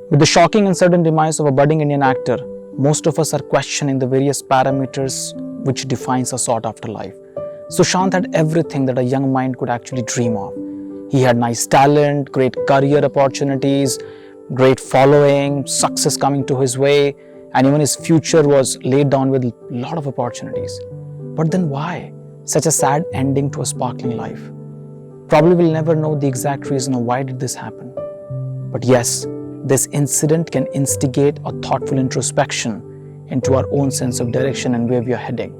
With the shocking and sudden demise of a budding Indian actor, most of us are questioning the various parameters which defines a sought-after life. Sushant had everything that a young mind could actually dream of. He had nice talent, great career opportunities, great following, success coming to his way, and even his future was laid down with a lot of opportunities. But then why such a sad ending to a sparkling life? Probably we'll never know the exact reason of why did this happen. But yes, this incident can instigate a thoughtful introspection into our own sense of direction and where we are heading.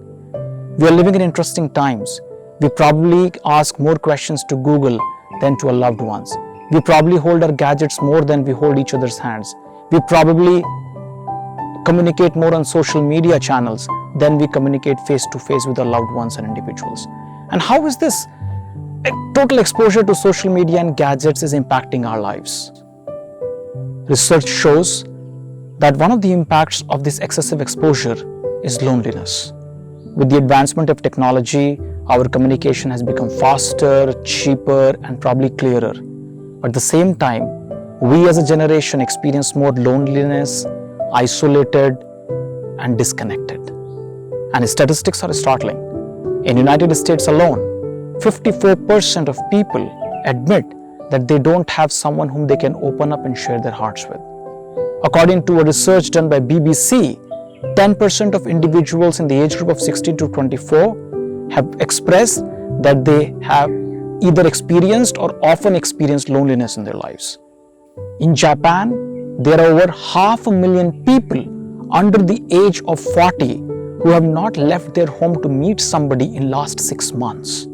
We are living in interesting times. We probably ask more questions to Google than to our loved ones. We probably hold our gadgets more than we hold each other's hands. We probably communicate more on social media channels than we communicate face-to-face with our loved ones and individuals. And how is this total exposure to social media and gadgets is impacting our lives? Research shows that one of the impacts of this excessive exposure is loneliness. With the advancement of technology, our communication has become faster, cheaper, and probably clearer. But at the same time, we as a generation experience more loneliness, isolated, and disconnected. And the statistics are startling. In the United States alone, 54% of people admit that they don't have someone whom they can open up and share their hearts with. According to a research done by BBC, 10% of individuals in the age group of 16 to 24 have expressed that they have either experienced or often experienced loneliness in their lives. In Japan, there are over 500,000 people under the age of 40 who have not left their home to meet somebody in last 6 months.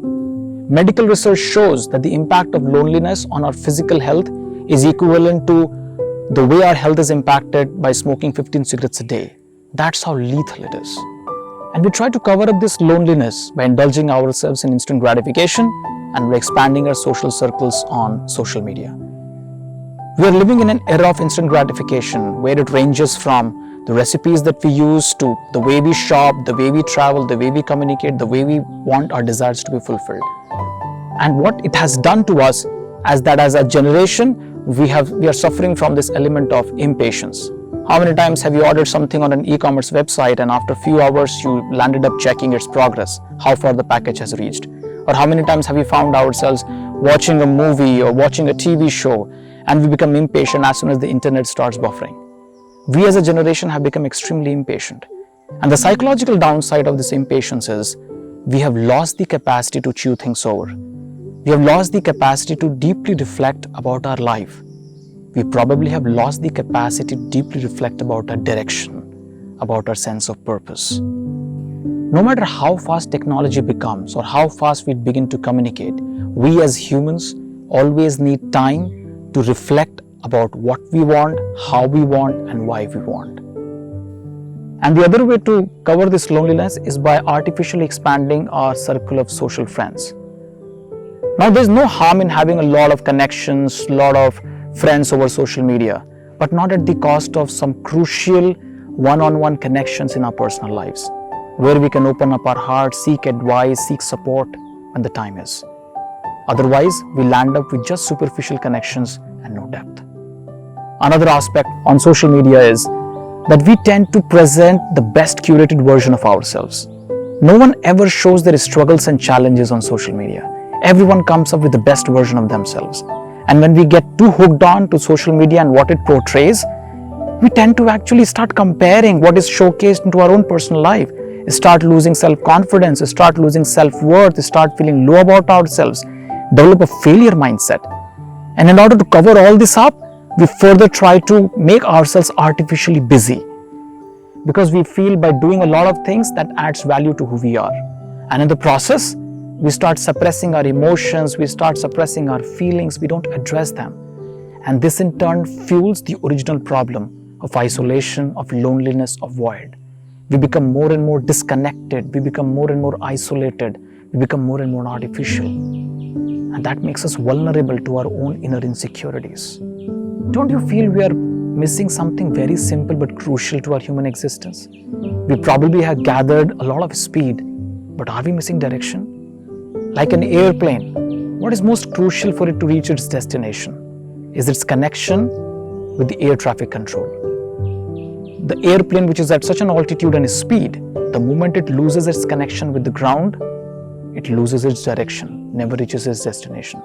Medical research shows that the impact of loneliness on our physical health is equivalent to the way our health is impacted by smoking 15 cigarettes a day. That's how lethal it is. And we try to cover up this loneliness by indulging ourselves in instant gratification and by expanding our social circles on social media. We are living in an era of instant gratification where it ranges from the recipes that we use to the way we shop, the way we travel, the way we communicate, the way we want our desires to be fulfilled. And what it has done to us as a generation, we are suffering from this element of impatience. How many times have you ordered something on an e-commerce website and after a few hours you landed up checking its progress, how far the package has reached? Or how many times have we found ourselves watching a movie or watching a TV show and we become impatient as soon as the internet starts buffering? We as a generation have become extremely impatient. And the psychological downside of this impatience is we have lost the capacity to chew things over. We have lost the capacity to deeply reflect about our life. We probably have lost the capacity to deeply reflect about our direction, about our sense of purpose. No matter how fast technology becomes or how fast we begin to communicate, we as humans always need time to reflect about what we want, how we want, and why we want. And the other way to cover this loneliness is by artificially expanding our circle of social friends. Now, there's no harm in having a lot of connections, a lot of friends over social media, but not at the cost of some crucial one-on-one connections in our personal lives, where we can open up our hearts, seek advice, seek support when the time is. Otherwise, we land up with just superficial connections and no depth. Another aspect on social media is that we tend to present the best curated version of ourselves. No one ever shows their struggles and challenges on social media. Everyone comes up with the best version of themselves. And when we get too hooked on to social media and what it portrays, we tend to actually start comparing what is showcased into our own personal life. We start losing self-confidence, we start losing self-worth, we start feeling low about ourselves, develop a failure mindset. And in order to cover all this up, we further try to make ourselves artificially busy because we feel by doing a lot of things that adds value to who we are. And in the process, we start suppressing our emotions, we start suppressing our feelings, we don't address them. And this in turn fuels the original problem of isolation, of loneliness, of void. We become more and more disconnected, we become more and more isolated, we become more and more artificial. And that makes us vulnerable to our own inner insecurities. Don't you feel we are missing something very simple but crucial to our human existence? We probably have gathered a lot of speed, but are we missing direction? Like an airplane, what is most crucial for it to reach its destination? Is its connection with the air traffic control. The airplane, which is at such an altitude and speed, the moment it loses its connection with the ground, it loses its direction, never reaches its destination.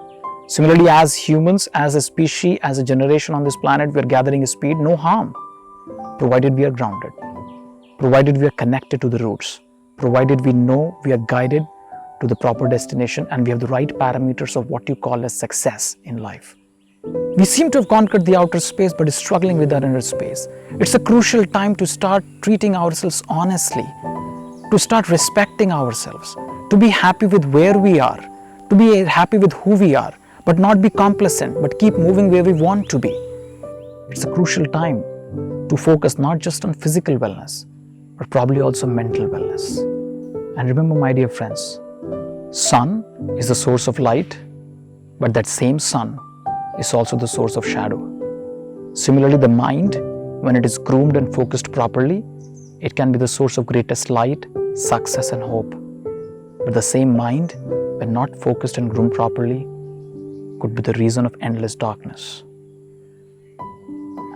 Similarly, as humans, as a species, as a generation on this planet, we are gathering speed, no harm, provided we are grounded, provided we are connected to the roots, provided we know we are guided to the proper destination and we have the right parameters of what you call as success in life. We seem to have conquered the outer space but is struggling with our inner space. It's a crucial time to start treating ourselves honestly, to start respecting ourselves, to be happy with where we are, to be happy with who we are, but not be complacent, but keep moving where we want to be. It's a crucial time to focus not just on physical wellness, but probably also mental wellness. And remember, my dear friends, sun is the source of light, but that same sun is also the source of shadow. Similarly, the mind, when it is groomed and focused properly, it can be the source of greatest light, success and hope. But the same mind, when not focused and groomed properly, could be the reason of endless darkness.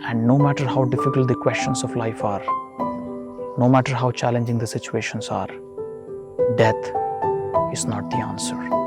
And no matter how difficult the questions of life are, no matter how challenging the situations are, death is not the answer.